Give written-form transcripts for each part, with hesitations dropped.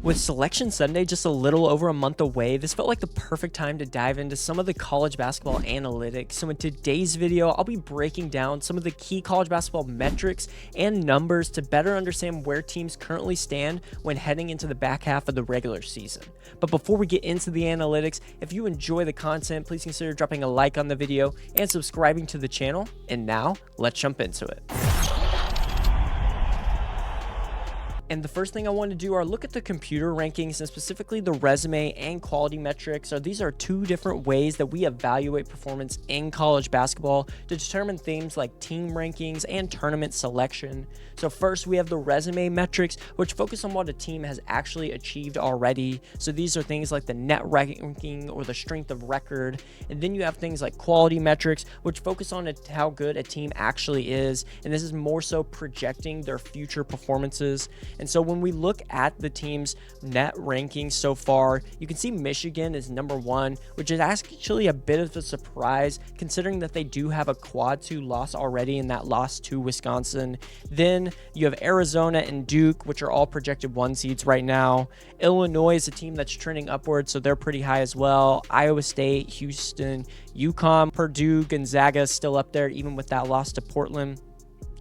With Selection Sunday just a little over a month away, this felt like the perfect time to dive into some of the college basketball analytics. So in today's video, I'll be breaking down some of the key college basketball metrics and numbers to better understand where teams currently stand when heading into the back half of the regular season. But before we get into the analytics, if you enjoy the content, please consider dropping a like on the video and subscribing to the channel. And now, let's jump into it. And the first thing I want to do are look at the computer rankings and specifically the resume and quality metrics. So these are two different ways that we evaluate performance in college basketball to determine things like team rankings and tournament selection. So first we have the resume metrics, which focus on what a team has actually achieved already. So these are things like the net ranking or the strength of record. And then you have things like quality metrics, which focus on how good a team actually is. And this is more so projecting their future performances. And so when we look at the team's net rankings so far, you can see Michigan is number one, which is actually a bit of a surprise considering that they do have a quad 2 loss already in that loss to Wisconsin. Then you have Arizona and Duke, which are all projected 1 seeds right now. Illinois is a team that's trending upwards, so they're pretty high as well. Iowa State, Houston, UConn, Purdue, Gonzaga is still up there even with that loss to Portland.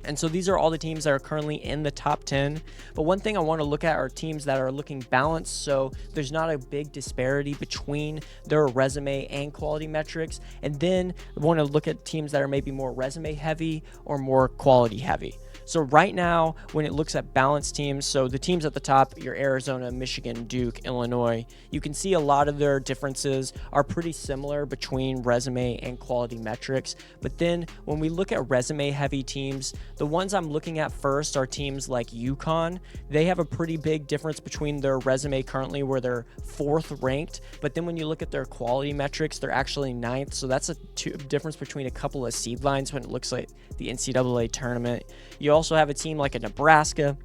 And so these are all the teams that are currently in the top 10. But one thing I want to look at are teams that are looking balanced, so there's not a big disparity between their resume and quality metrics. And then I want to look at teams that are maybe more resume heavy or more quality heavy. So right now, when it looks at balanced teams, so the teams at the top, your Arizona, Michigan, Duke, Illinois, you can see a lot of their differences are pretty similar between resume and quality metrics. But then when we look at resume heavy teams, the ones I'm looking at first are teams like UConn. They have a pretty big difference between their resume currently where they're 4th ranked. But then when you look at their quality metrics, they're actually 9th. So that's a difference between a couple of seed lines when it looks like the NCAA tournament. You also have a team like a Nebraska,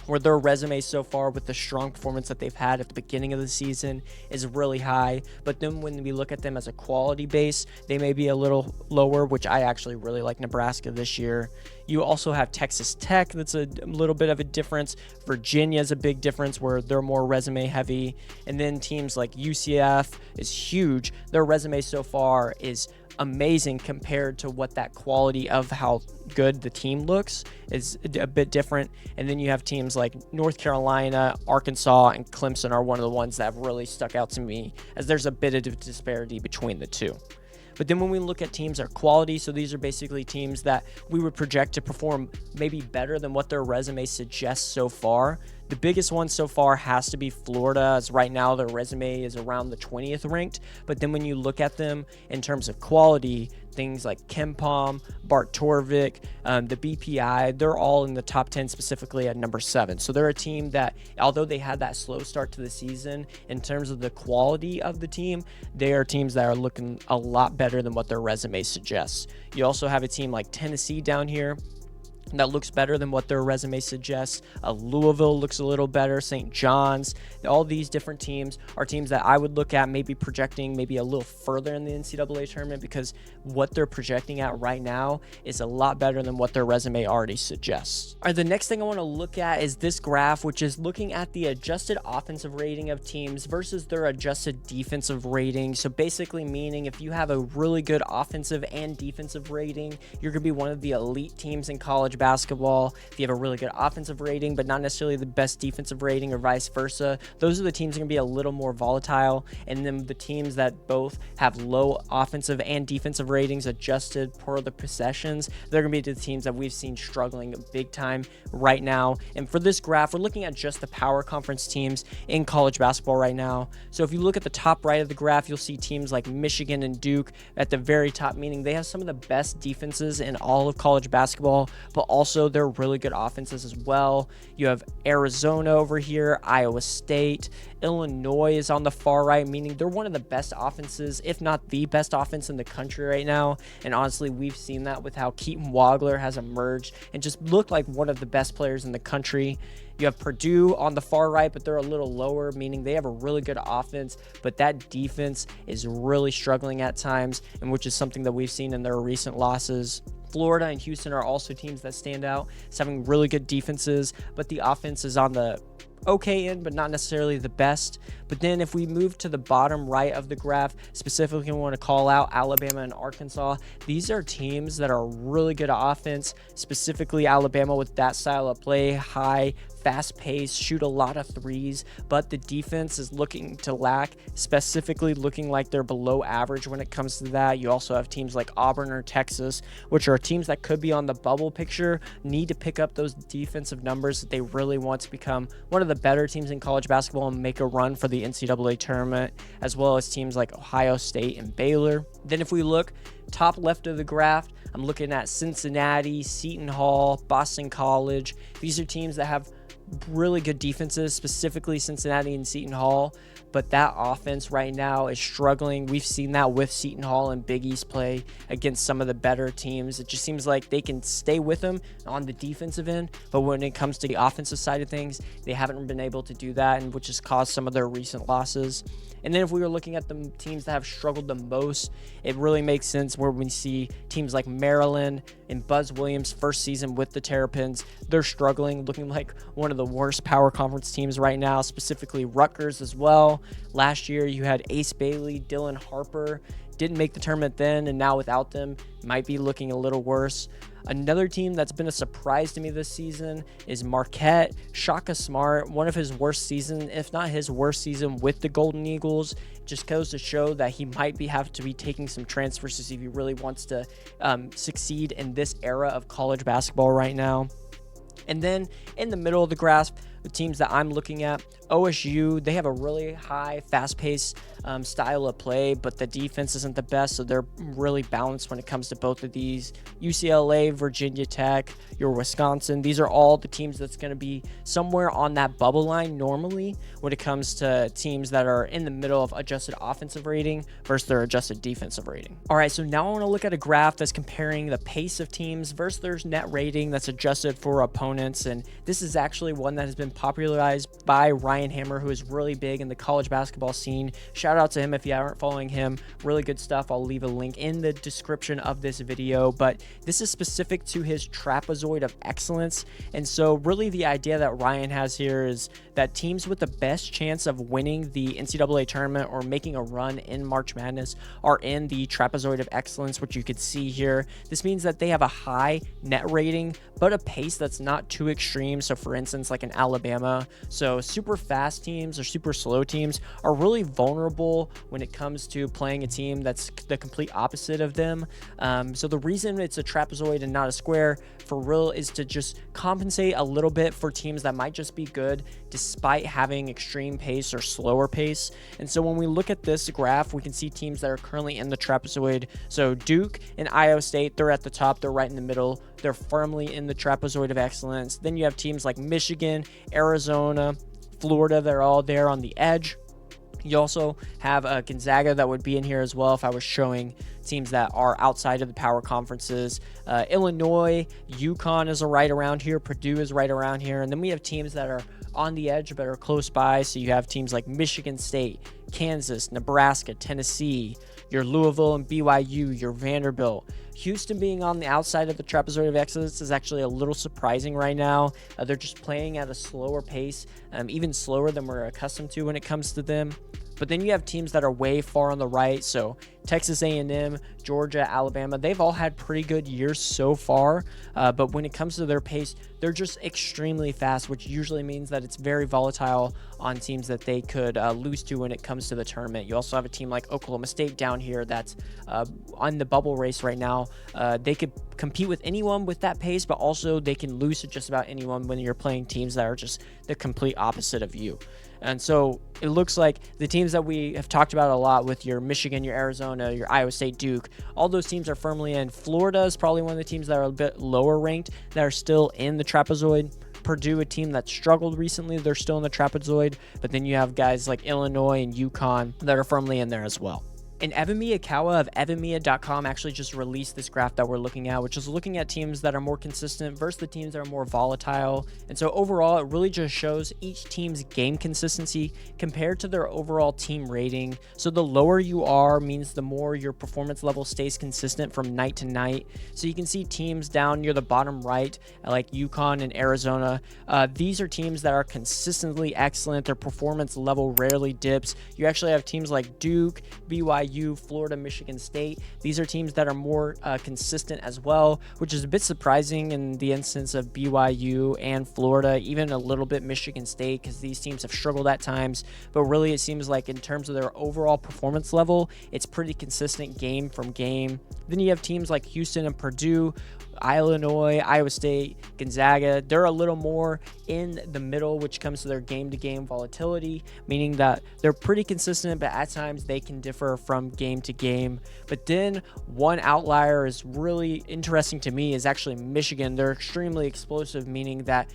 where their resume so far with the strong performance that they've had at the beginning of the season is really high. But then when we look at them as a quality base, they may be a little lower, which I actually really like Nebraska this year. You also have Texas Tech. That's a little bit of a difference. Virginia is a big difference where they're more resume heavy. And then teams like UCF is huge. Their resume so far is amazing compared to what that quality of how good the team looks is a bit different. And then you have teams like North Carolina, Arkansas, and Clemson are one of the ones that have really stuck out to me as there's a bit of disparity between the two. But then when we look at teams that are quality, so these are basically teams that we would project to perform maybe better than what their resume suggests so far. The biggest one so far has to be Florida, as right now their resume is around the 20th ranked. But then when you look at them in terms of quality, things like KenPom, Bart Torvik, the BPI, they're all in the top 10 specifically at number 7. So they're a team that, although they had that slow start to the season, in terms of the quality of the team, they are teams that are looking a lot better than what their resume suggests. You also have a team like Tennessee down here that looks better than what their resume suggests. Louisville looks a little better. St. John's. All these different teams are teams that I would look at maybe projecting maybe a little further in the NCAA tournament because what they're projecting at right now is a lot better than what their resume already suggests. All right, the next thing I want to look at is this graph, which is looking at the adjusted offensive rating of teams versus their adjusted defensive rating. So basically meaning if you have a really good offensive and defensive rating, you're going to be one of the elite teams in college basketball. If you have a really good offensive rating but not necessarily the best defensive rating or vice versa, those are the teams that are going to be a little more volatile. And then the teams that both have low offensive and defensive ratings adjusted per the possessions, they're going to be the teams that we've seen struggling big time right now. And for this graph, we're looking at just the power conference teams in college basketball right now. So if you look at the top right of the graph, you'll see teams like Michigan and Duke at the very top, meaning they have some of the best defenses in all of college basketball, but also they're really good offenses as well. You have Arizona over here, Iowa State, Illinois is on the far right, meaning they're one of the best offenses, if not the best offense in the country right now. And honestly, we've seen that with how Keaton Wagler has emerged and just looked like one of the best players in the country. You have Purdue on the far right, but they're a little lower, meaning they have a really good offense, but that defense is really struggling at times, and which is something that we've seen in their recent losses. Florida and Houston are also teams that stand out as having really good defenses, but the offense is on the okay in, but not necessarily the best. But then if we move to the bottom right of the graph, specifically we want to call out Alabama and Arkansas. These are teams that are really good at offense, specifically Alabama with that style of play, high, fast pace, shoot a lot of threes, but the defense is looking to lack, specifically looking like they're below average when it comes to that. You also have teams like Auburn or Texas, which are teams that could be on the bubble picture, need to pick up those defensive numbers that they really want to become one of the better teams in college basketball and make a run for the NCAA tournament, as well as teams like Ohio State and Baylor. Then if we look top left of the graph, I'm looking at Cincinnati, Seton Hall, Boston College. These are teams that have really good defenses, specifically Cincinnati and Seton Hall, but that offense right now is struggling. We've seen that with Seton Hall and Big East play against some of the better teams. It just seems like they can stay with them on the defensive end, but when it comes to the offensive side of things, they haven't been able to do that, and which has caused some of their recent losses. And then if we were looking at the teams that have struggled the most, it really makes sense where we see teams like Maryland and Buzz Williams' first season with the Terrapins. They're struggling, looking like one of the worst power conference teams right now, specifically Rutgers as well. Last year, you had Ace Bailey, Dylan Harper. Didn't make the tournament then, and now without them, might be looking a little worse. Another team that's been a surprise to me this season is Marquette. Shaka Smart, one of his worst seasons, if not his worst season with the Golden Eagles. Just goes to show that he might have to be taking some transfers to see if he really wants to succeed in this era of college basketball right now. And then in the middle of the graph, the teams that I'm looking at, OSU, they have a really high, fast-paced style of play, but the defense isn't the best, so they're really balanced when it comes to both of these. UCLA, Virginia Tech, your Wisconsin, these are all the teams that's going to be somewhere on that bubble line normally when it comes to teams that are in the middle of adjusted offensive rating versus their adjusted defensive rating. All right, so now I want to look at a graph that's comparing the pace of teams versus their net rating that's adjusted for opponents, and this is actually one that has been popularized by Ryan Hammer, who is really big in the college basketball scene. Shout out to him if you aren't following him. Really good stuff. I'll leave a link in the description of this video, but this is specific to his Trapezoid of Excellence. And so really the idea that Ryan has here is that teams with the best chance of winning the NCAA tournament or making a run in March Madness are in the Trapezoid of Excellence, which you could see here. This means that they have a high net rating, but a pace that's not too extreme. So for instance, like in Alabama, so super fast teams or super slow teams are really vulnerable when it comes to playing a team that's the complete opposite of them. So the reason it's a trapezoid and not a square for real is to just compensate a little bit for teams that might just be good despite having extreme pace or slower pace. And so when we look at this graph, we can see teams that are currently in the trapezoid. So Duke and Iowa State, they're at the top, they're right in the middle, they're firmly in the Trapezoid of Excellence. Then you have teams like Michigan, Arizona, Florida, they're all there on the edge. You also have Gonzaga that would be in here as well if I was showing teams that are outside of the power conferences. Illinois, UConn is right around here. Purdue is right around here. And then we have teams that are on the edge but are close by. So you have teams like Michigan State, Kansas, Nebraska, Tennessee, your Louisville and BYU, your Vanderbilt. Houston being on the outside of the Trapezoid of Excellence is actually a little surprising right now. They're just playing at a slower pace, even slower than we're accustomed to when it comes to them. But then you have teams that are way far on the right. So Texas A&M, Georgia, Alabama, they've all had pretty good years so far. But when it comes to their pace, they're just extremely fast, which usually means that it's very volatile on teams that they could lose to when it comes to the tournament. You also have a team like Oklahoma State down here that's on the bubble race right now. They could compete with anyone with that pace, but also they can lose to just about anyone when you're playing teams that are just the complete opposite of you. And so it looks like the teams that we have talked about a lot with your Michigan, your Arizona, your Iowa State, Duke, all those teams are firmly in. Florida is probably one of the teams that are a bit lower ranked that are still in the trapezoid. Purdue, a team that struggled recently, they're still in the trapezoid. But then you have guys like Illinois and UConn that are firmly in there as well. And Evan Miyakawa of evanmiya.com actually just released this graph that we're looking at, which is looking at teams that are more consistent versus the teams that are more volatile. And so overall, it really just shows each team's game consistency compared to their overall team rating. So the lower you are means the more your performance level stays consistent from night to night. So you can see teams down near the bottom right, like UConn and Arizona. These are teams that are consistently excellent. Their performance level rarely dips. You actually have teams like Duke, BYU, Florida, Michigan State. These are teams that are more consistent as well, which is a bit surprising in the instance of BYU and Florida, even a little bit Michigan State, because these teams have struggled at times. But really, it seems like in terms of their overall performance level, it's pretty consistent game from game. Then you have teams like Houston and Purdue, Illinois, Iowa State, Gonzaga. They're a little more in the middle, which comes to their game-to-game volatility, meaning that they're pretty consistent, but at times they can differ from game to game. But then one outlier is really interesting to me is actually Michigan. They're extremely explosive, meaning that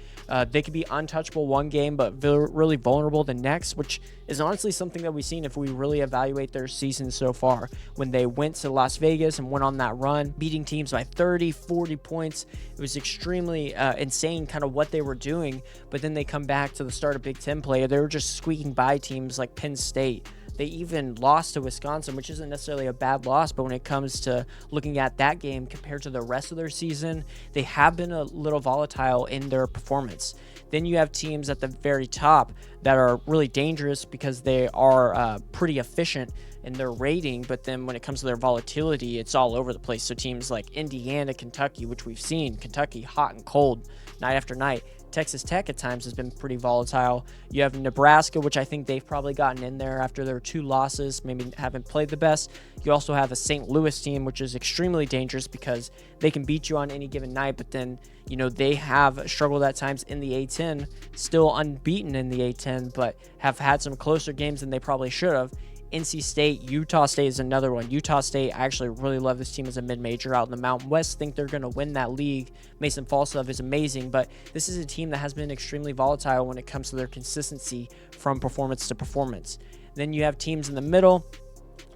they could be untouchable one game, but really vulnerable the next, which is honestly something that we've seen if we really evaluate their season so far. When they went to Las Vegas and went on that run, beating teams by 30, 40 points, it was extremely insane kind of what they were doing. But then they come back to the start of Big Ten play. They were just squeaking by teams like Penn State. They even lost to Wisconsin, which isn't necessarily a bad loss, but when it comes to looking at that game compared to the rest of their season, they have been a little volatile in their performance. Then you have teams at the very top that are really dangerous because they are pretty efficient in their rating, but then when it comes to their volatility, it's all over the place. So teams like Indiana, Kentucky, which we've seen, Kentucky hot and cold night after night. Texas Tech at times has been pretty volatile. You have Nebraska, which I think they've probably gotten in there after their 2 losses, maybe haven't played the best. You also have a St. Louis team, which is extremely dangerous because they can beat you on any given night, but then, you know, they have struggled at times in the A-10, still unbeaten in the A-10, but have had some closer games than they probably should have. NC State, Utah State is another one. Utah State, I actually really love this team as a mid-major out in the Mountain West. Think they're going to win that league. Mason Falstaff is amazing, but this is a team that has been extremely volatile when it comes to their consistency from performance to performance. Then you have teams in the middle.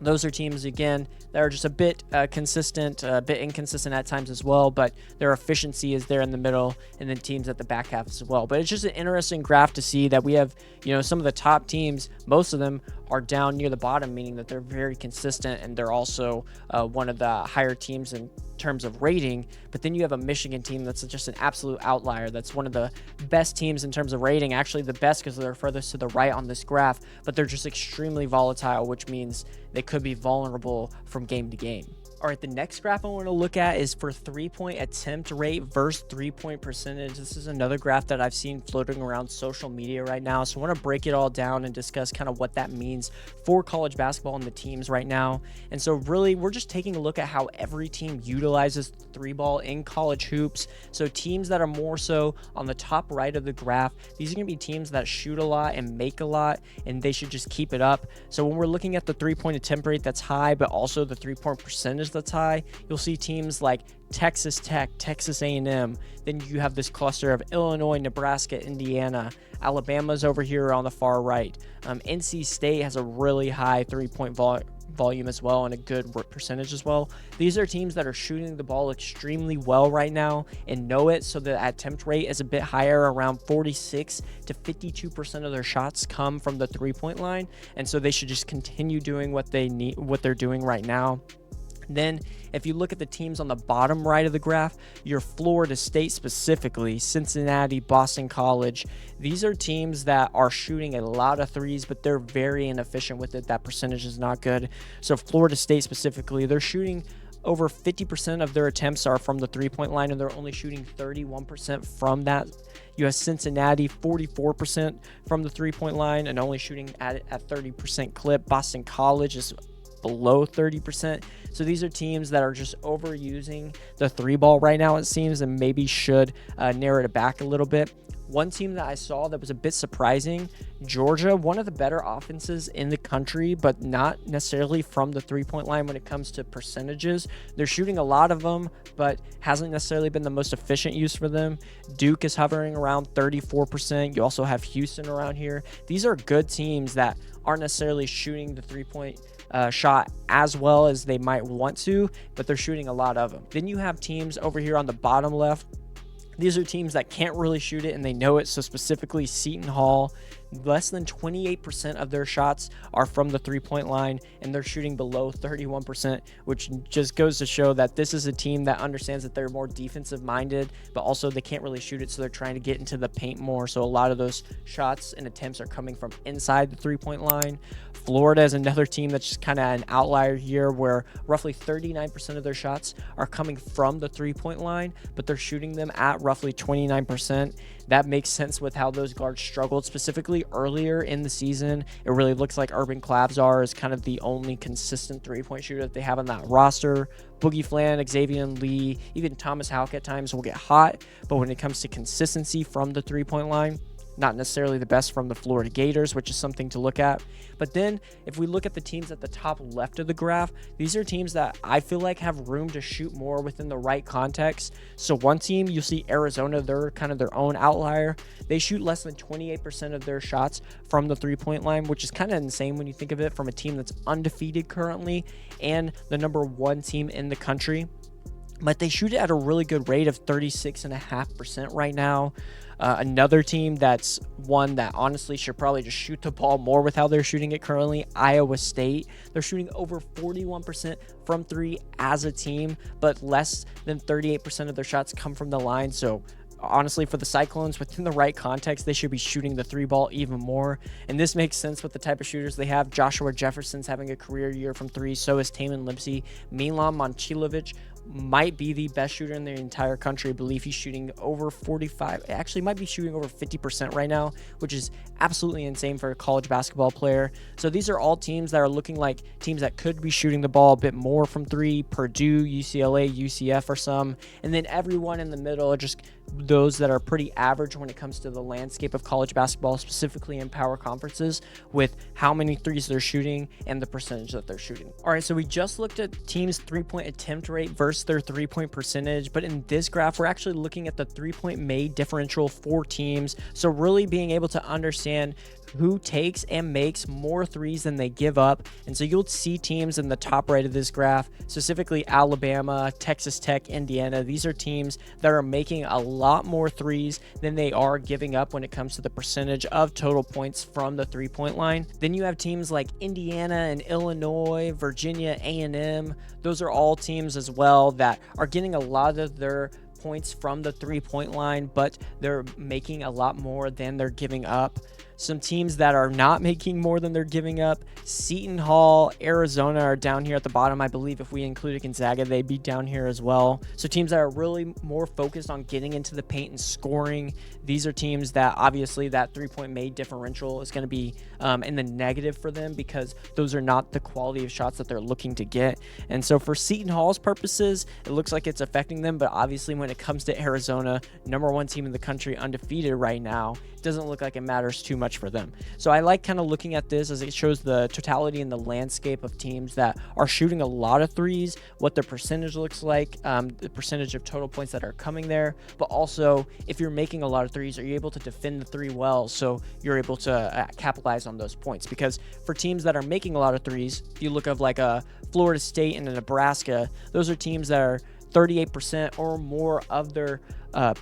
Those are teams, again, that are just a bit consistent, a bit inconsistent at times as well, but their efficiency is there in the middle, and then teams at the back half as well. But it's just an interesting graph to see that we have, you know, some of the top teams, most of them are down near the bottom, meaning that they're very consistent, and they're also one of the higher teams in terms of rating. But then you have a Michigan team that's just an absolute outlier. That's one of the best teams in terms of rating, actually the best because they're furthest to the right on this graph, but they're just extremely volatile, which means they could be vulnerable from game to game. All right, the next graph I want to look at is for 3-point attempt rate versus 3-point percentage. This is another graph that I've seen floating around social media right now. So I want to break it all down and discuss kind of what that means for college basketball and the teams right now. And so really, we're just taking a look at how every team utilizes the 3-ball in college hoops. So teams that are more so on the top right of the graph, these are going to be teams that shoot a lot and make a lot, and they should just keep it up. So when we're looking at the 3-point attempt rate that's high, but also the 3-point percentage that's high, you'll see teams like Texas Tech, Texas A&M. Then you have this cluster of Illinois, Nebraska, Indiana. Alabama's over here on the far right. NC State has a really high 3-point volume as well, and a good percentage as well. These are teams that are shooting the ball extremely well right now and know it, so the attempt rate is a bit higher, around 46 to 52% of their shots come from the 3-point line, and so they should just continue doing what they're doing right now. Then if you look at the teams on the bottom right of the graph, your Florida State specifically, Cincinnati, Boston College, these are teams that are shooting a lot of threes, but they're very inefficient with it. That percentage is not good. So Florida State specifically, they're shooting over 50% of their attempts are from the 3-point line, and they're only shooting 31% from that. You have Cincinnati, 44% from the 3-point line and only shooting at 30% clip. Boston College is below 30%. So these are teams that are just overusing the 3-ball right now, it seems, and maybe should narrow it back a little bit. One team that I saw that was a bit surprising, Georgia, one of the better offenses in the country, but not necessarily from the 3-point line when it comes to percentages. They're shooting a lot of them, but hasn't necessarily been the most efficient use for them. Duke is hovering around 34%. You also have Houston around here. These are good teams that aren't necessarily shooting the 3-point shot as well as they might want to, but they're shooting a lot of them. Then you have teams over here on the bottom left. These are teams that can't really shoot it and they know it. So specifically Seton Hall, less than 28% of their shots are from the three-point line, and they're shooting below 31%, which just goes to show that this is a team that understands that they're more defensive minded, but also they can't really shoot it, so they're trying to get into the paint more. So a lot of those shots and attempts are coming from inside the three-point line. Florida is another team that's just kind of an outlier here, where roughly 39% of their shots are coming from the three-point line, but they're shooting them at roughly 29%. That makes sense with how those guards struggled, specifically earlier in the season. It really looks like Urban Klabzar is kind of the only consistent three-point shooter that they have on that roster. Boogie Flan, Xavier Lee, even Thomas Houck at times will get hot, but when it comes to consistency from the three-point line, not necessarily the best from the Florida Gators, which is something to look at. But then if we look at the teams at the top left of the graph, these are teams that I feel like have room to shoot more within the right context. So one team, you'll see Arizona, they're kind of their own outlier. They shoot less than 28% of their shots from the three-point line, which is kind of insane when you think of it from a team that's undefeated currently and the number one team in the country. But they shoot it at a really good rate of 36.5% right now. Another team that's one that honestly should probably just shoot the ball more with how they're shooting it currently, Iowa State. They're shooting over 41% from three as a team, but less than 38% of their shots come from the line. So honestly, for the Cyclones, within the right context, they should be shooting the three ball even more. And this makes sense with the type of shooters they have. Joshua Jefferson's having a career year from three. So is Taman Limpsey. Milan Momcilovic might be the best shooter in the entire country. I believe he's shooting over 45. Actually, might be shooting over 50% right now, which is absolutely insane for a college basketball player. So these are all teams that are looking like teams that could be shooting the ball a bit more from three. Purdue, UCLA, UCF are some. And then everyone in the middle are just those that are pretty average when it comes to the landscape of college basketball, specifically in power conferences, with how many threes they're shooting and the percentage that they're shooting. All right, so we just looked at teams' three-point attempt rate versus their three-point percentage, but in this graph, we're actually looking at the three-point made differential for teams. So really being able to understand who takes and makes more threes than they give up. And so you'll see teams in the top right of this graph, specifically Alabama, Texas Tech, Indiana. These are teams that are making a lot more threes than they are giving up when it comes to the percentage of total points from the three-point line. Then you have teams like Indiana and Illinois, Virginia, A&M. Those are all teams as well that are getting a lot of their points from the three-point line, but they're making a lot more than they're giving up. Some teams that are not making more than they're giving up, Seton Hall, Arizona are down here at the bottom. I believe if we included Gonzaga, they'd be down here as well. So teams that are really more focused on getting into the paint and scoring, these are teams that obviously that three-point made differential is going to be in the negative for them, because those are not the quality of shots that they're looking to get. And so for Seton Hall's purposes, it looks like it's affecting them, but obviously when it comes to Arizona, number one team in the country, undefeated right now, it doesn't look like it matters too much for them. So I like kind of looking at this as it shows the totality and the landscape of teams that are shooting a lot of threes, what their percentage looks like, the percentage of total points that are coming there, but also if you're making a lot of threes, are you able to defend the three well so you're able to capitalize on those points? Because for teams that are making a lot of threes, if you look at like a Florida State and a Nebraska, those are teams that are 38% or more of their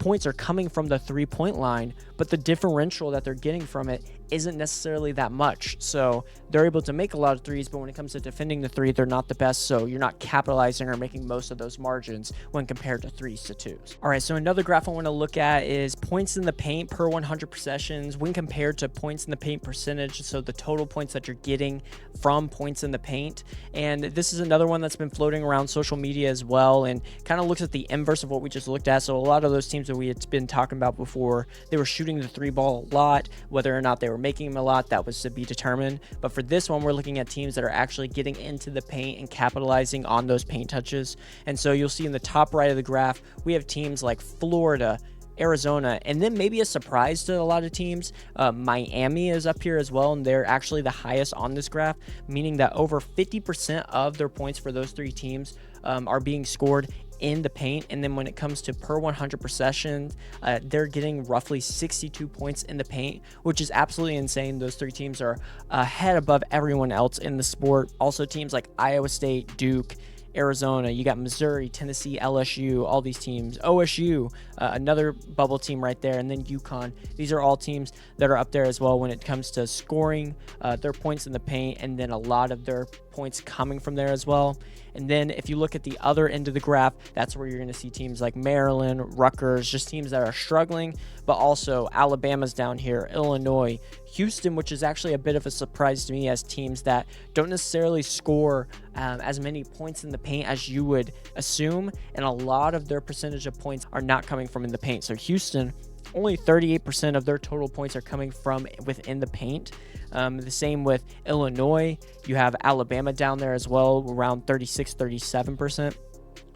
points are coming from the three-point line, but the differential that they're getting from it isn't necessarily that much. So they're able to make a lot of threes, but when it comes to defending the three, they're not the best. So you're not capitalizing or making most of those margins when compared to threes to twos. All right, so another graph I want to look at is points in the paint per 100 possessions when compared to points in the paint percentage. So the total points that you're getting from points in the paint. And this is another one that's been floating around social media as well, and kind of looks at the inverse of what we just looked at. So a lot of those teams that we had been talking about before, they were shooting the three ball a lot. Whether or not they were making them a lot, that was to be determined. But for this one, we're looking at teams that are actually getting into the paint and capitalizing on those paint touches. And so you'll see in the top right of the graph, we have teams like Florida, Arizona, and then maybe a surprise to a lot of teams, Miami is up here as well, and they're actually the highest on this graph, meaning that over 50% of their points for those three teams are being scored in the paint. And then when it comes to per 100 possessions, they're getting roughly 62 points in the paint, which is absolutely insane. Those three teams are ahead above everyone else in the sport. Also, teams like Iowa State, Duke, Arizona, you got Missouri, Tennessee, LSU, all these teams, OSU, another bubble team right there, and then UConn. These are all teams that are up there as well when it comes to scoring their points in the paint, and then a lot of their points coming from there as well. And then if you look at the other end of the graph, that's where you're going to see teams like Maryland, Rutgers, just teams that are struggling, but also Alabama's down here, Illinois, Houston, which is actually a bit of a surprise to me, as teams that don't necessarily score as many points in the paint as you would assume, and a lot of their percentage of points are not coming from in the paint. So Houston, only 38% of their total points are coming from within the paint. The same with Illinois. You have Alabama down there as well, around 36-37%.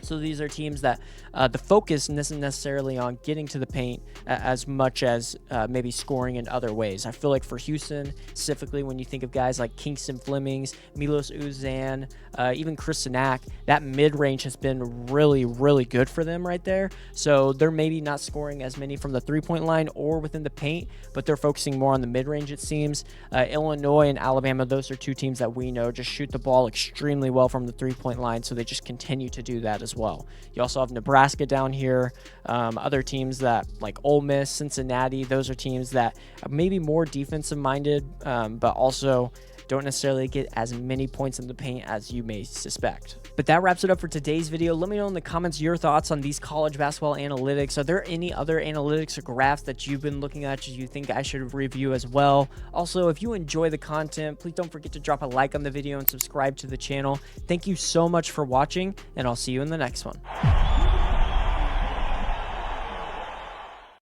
So these are teams that the focus isn't necessarily on getting to the paint as much as maybe scoring in other ways. I feel like for Houston, specifically when you think of guys like Kingston Flemings, Milos Uzan, even Chris Sinak, that mid-range has been really, really good for them right there. So they're maybe not scoring as many from the three-point line or within the paint, but they're focusing more on the mid-range, it seems. Illinois and Alabama, those are two teams that we know just shoot the ball extremely well from the three-point line, so they just continue to do that as well. You also have Nebraska down here, other teams that like Ole Miss, Cincinnati, those are teams that are maybe more defensive minded, but also don't necessarily get as many points in the paint as you may suspect. But that wraps it up for today's video. Let me know in the comments your thoughts on these college basketball analytics. Are there any other analytics or graphs that you've been looking at you think I should review as well? Also, if you enjoy the content, please don't forget to drop a like on the video and subscribe to the channel. Thank you so much for watching, and I'll see you in the next one.